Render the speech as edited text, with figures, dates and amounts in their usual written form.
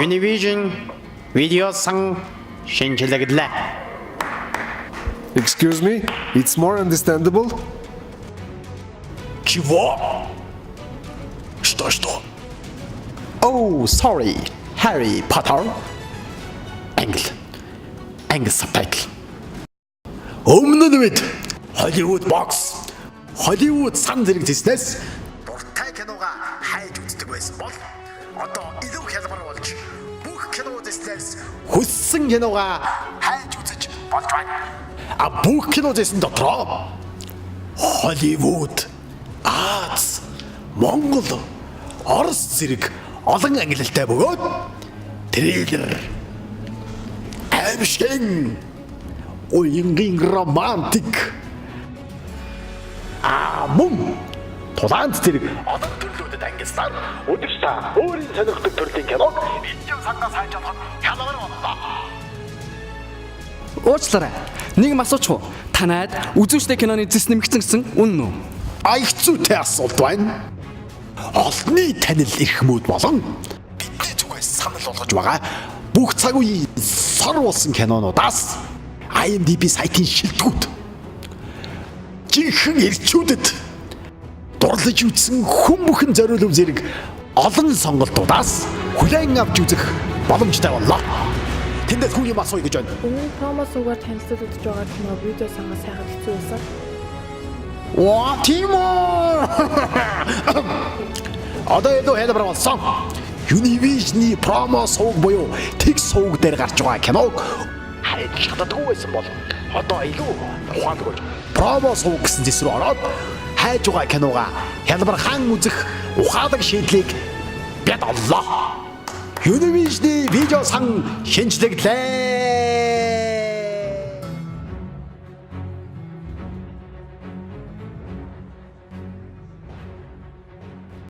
Univision видеосан шинжилэгдлээ. Excuse me, it's more understandable. Чего? Что? Oh, sorry. Harry Potter. Англи subtitle. Өмнө нь бид Hollywood box, Hollywood сан зэрэг тэснээс дуртай киногаа хайж үздэг байсан бол одоо илүү хялбар болж бүх кино тэснээс хүссэн киногаа хайж үзэж болж байна. А бүх кино тэсэн дотроо Hollywood, Аз, Монгол, Орос зэрэг олон ангилалтай бөгөөд трейлер, аимшиг, уянгийн романтик, мөн тулаанд зэрэг олон төрлүүдэд ангилсан өдөртөө өөрийн сонирхдаг төрлийн киног видео сангаас хайж авах хялбар боллоо. Уучлаарай. Нэг юм асуучих уу? Танайд үзүүштэй киноны зэс нэмэгдсэн гэсэн үнэн үү? Айхцүүтэй асуулт байна. Олонний танил эрх мөд болон бидний зүгээс санал болгож байгаа бүх цаг үеийн сор болсон кинонуудаас IMDb сайтын шилдэгүүд жинхэнэ эрчүүдэд дурлаж үзсэн хүн бүхэн зориулв зэрэг олон сонголтуудаас хүлээн авч үзэх боломжтой боллоо. Тэндээс хүн юм асууя гэж байна. Өмнө промосуугаар танилцуулж үзэж байгаа кино видео сангаас хайхад хэцүү байсан. Оо, Тимур! Одоо илүү хэлбэр болсон. Univision-ийн промо сувг буюу тэг сувг дээр гарч байгаа киног хайж чаддаггүй байсан бол одоо илүү ухаантай болж промо сувг гэсэн зэс рүү ороод хайж байгаа киногаа хялбархан үзэх ухаалаг шийдлийг бид оллоо. Univision-ийн видео сан шинжлэглээ.